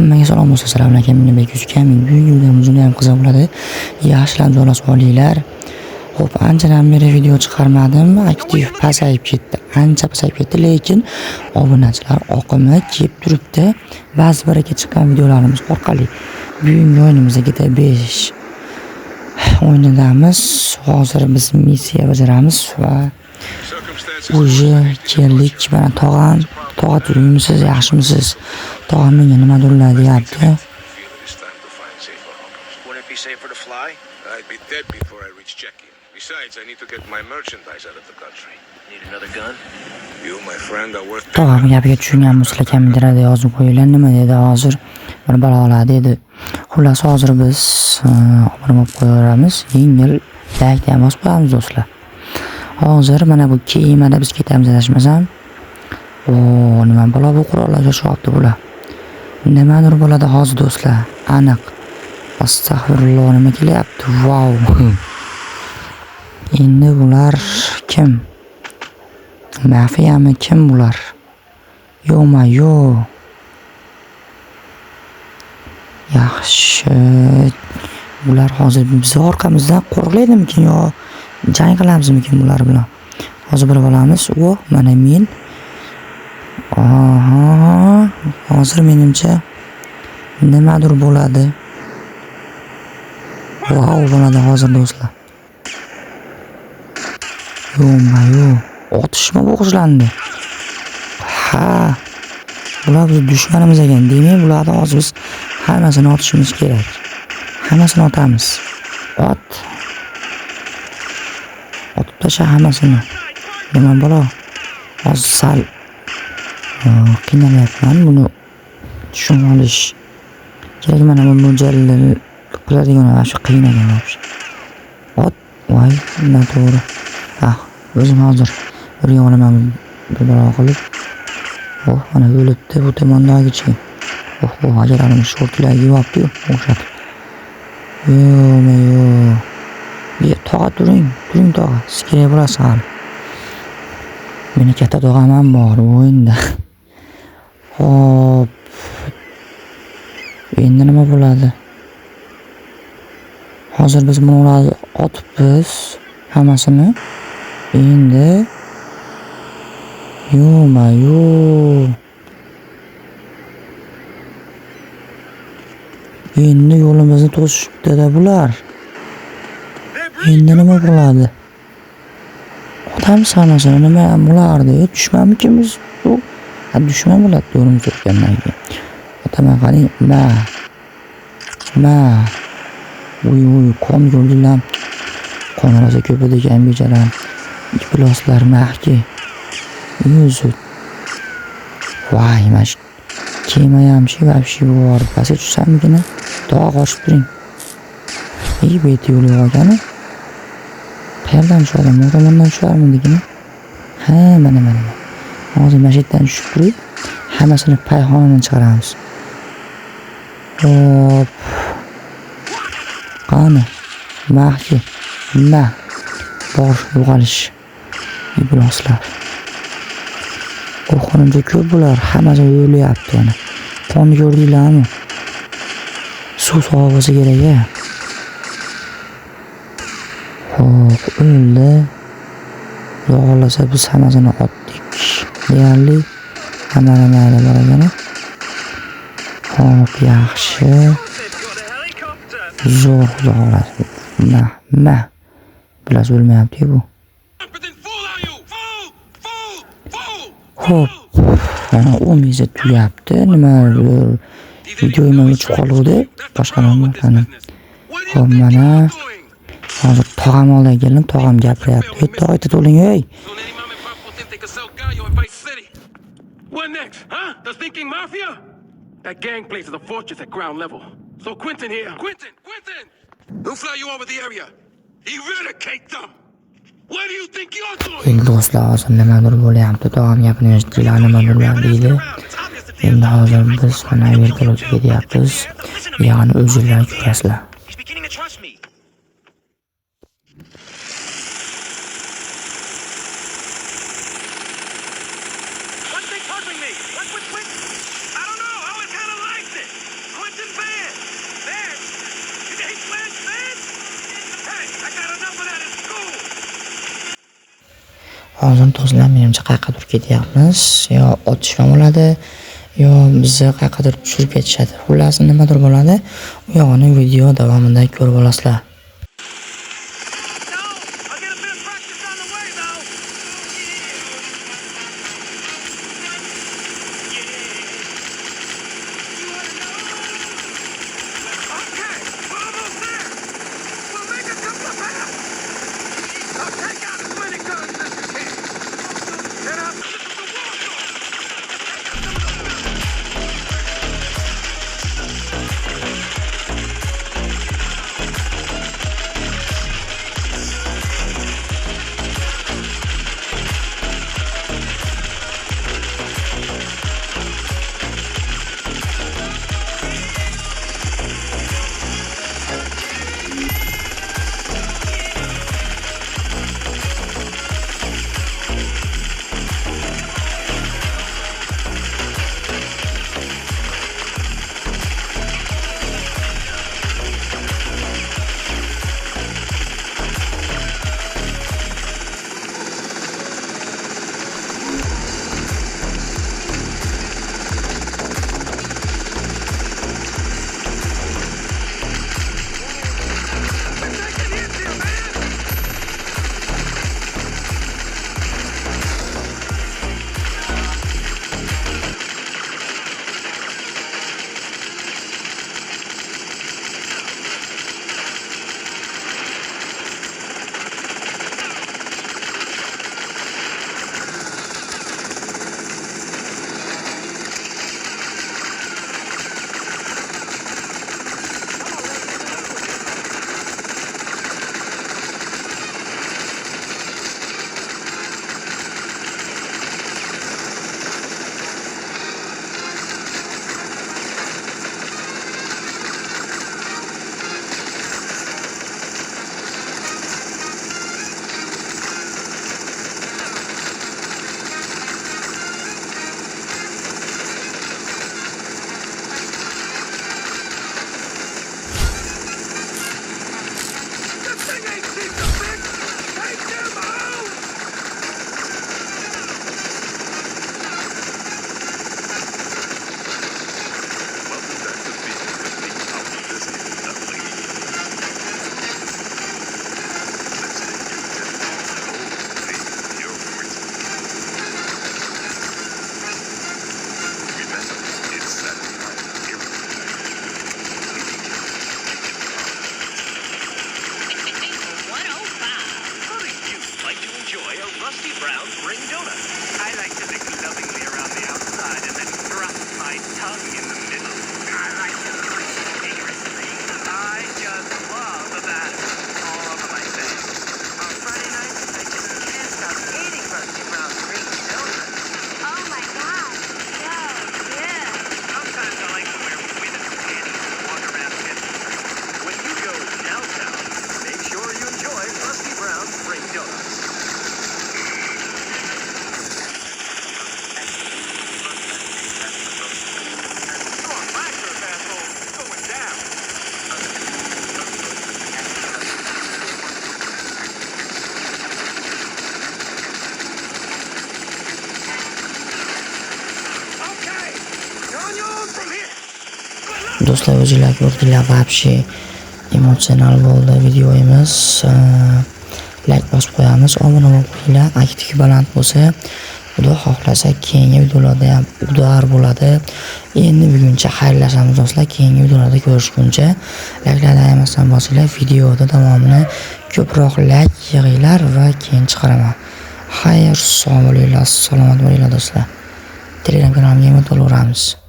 Hammaga salom bo'lsin. Assalomu alaykum. Men Bekuz Kamil. Bugungi videomiz ham qiziq bo'ladi. Yaxshilab joylashib olinglar. Xo'p, anchadan beri video chiqarmadim. Aktiv pasayib ketdi. Ancha pasayib ketdi, lekin obunachilar oqimi kelib turibdi. Ba'zi biriga chiqqan videolarimiz orqali bugungi o'yinimizda GTA 5 o'yinidamiz. Hozir biz missiya bajaramiz va o'zi keldik. Mana tog'a turingmisiz, yaxshimisiz? Tog'am menga nimadir deyapti. Tog'am gapiga tushungan bo'lsa kamdirada yozib qo'yinglar. Nima dedi hozir? Bir balolar dedi. Xullas hozir biz obuna bo'lib qo'yaveramiz. Yengil like ham bosib qo'yamiz do'stlar. Hozir mana bu kemada biz ketamiz adashmasam. Nima balo bu qurollar yashyapti bular. Nimadir bo'ladi hozir do'stlar. Aniq. Astag'firulloh, nima kelyapti? Wow. Endi bular kim? Mafiyami kim bular? Yo. Yaxshi. Bular hozir biz orqamizdan qo'rqlaydimikin yo jang qilamizmikin bular bilan? Hozir bilib olamiz. Mana men. Hozir menimcha nimadir bo'ladi. Bo'ladi hozir do'stlar. Yo. Otishma boshlandi. Bular biz dushmanimiz ekan. Demak, bularni hozir biz hammasini otishimiz kerak. Hammasini otamiz. Otib tasha hammasini. Nima bo'lo? Hozir sal qiynalyapman buni tushunib olish kerak. Mana bu mo'ljal qiladigan shu qiyin ekan вообще. Voy, noto'g'ri. O'zim hozir bir olaman bir balo qilib. Mana o'libdi bu tomondagi-chi. Ajarlarimiz shortlarga yopdi-yu, o'xshatib. Yo. Tog'a turing tog'a. Siz kerak bo'lasiz hali. Meni katta tog'am ham bor o'yinda. Xo'p. Endi nima bo'ladi? Hozir biz buni otibmiz hammasini. Endi yo. Endi yo'limizni to'sishibdi-da bular. Endi nima bo'ladi? Otamiz hammasini. Nima bo'lardi? Dushmanmikin biz? Dushman bo'ladi yo'limiz o'tgandan keyin. Otaman qarang. Qon yo'llar. Qon rosa ko'p ekan becharam. Ifloslar mahki. Yuzi. Voy, mash. Kema ham вообще bor. Pastga tushsamgina tog'a qochib turing. Bet yo'l yo'q ekan. Qayerdan tushadi? Mo'tamandan tusharmidigina? Mana. Hozir mashinadan tushib turib, hammasini payxonadan chiqaramiz. Hop. Qani. Mahki. Bor yo'qolish. Ibloslar. Qo'rqinimcha ko'p bular, hammasi o'lyapti mana. Qonni ko'rdinglarmi? Suv sog'a bo'lsa kerak-a. Xo'p, o'ldi. Yo'qolasa biz hammasini otdik. Deyarli hammani mayli bor ekan. Xo'p, yaxshi. Zo'r yo'qoladi. Bilas o'lmayapti bu. Xo'p, mana umizni tugayapti. Nima videoyimga chiqib qoluvdi. Boshqa nima qani. Xo'p, mana hozir tog'am oldiga keldim. Tog'am gapiryapti. Tog'ayta to'ling, ey. What next? Huh? The thinking mafia? That gang place is a fortress at ground level. So Quentin here. Quentin! Who'll fly you over the area? Eradicate them! What do you think you're doing? Endi do'stlar, hozir nimadir bo'lyapti. Tog'am gapini eshitdilar, nimadir deydi. Endi hozir biz mana vertolyotga ketyapmiz. Ya'ni o'zinglar ko'rasizlar. What's they puzzling me? What? I don't know. I always kind of liked it. Hozir do'stlar menimcha qayergadir ketyapmiz. Yo otishma bo'ladi, yo bizni qayergadir tushirib ketishadi. Xullas nimadir bo'ladi. U yog'ini video davomida ko'rib olasizlar. Rusty Brown Ring Donut. I like to lick lovingly around the outside and then drop my tongue in the middle. I like to push vigorously. I just love that all over my face. On Friday nights, I just can't stop eating Rusty Brown Ring Donut. Oh my god, so good. Sometimes I like to wear women's panties and walk around Pittsburgh. When you go downtown, make sure you enjoy Rusty Brown Ring Donuts. Do'stlar, o'zinglar ko'rdinglar, вообще emotsional bo'ldi videomiz. Like bosib qo'yamiz, obuna bo'lib qo'yinglar. Aktiv baland bo'lsa, Xudo xohlasa keyingi videolarda ham udar bo'ladi. Endi buguncha xayrlashamiz do'stlar. Keyingi videolarda ko'rishguncha like'larni ayamasidan bosinglar. Videoda davomini ko'proq like yig'inglar va keyin chiqaraman. Xayr, sog' bo'linglar, salomat bo'linglar do'stlar. Telegram kanalimga ham o'taveramiz.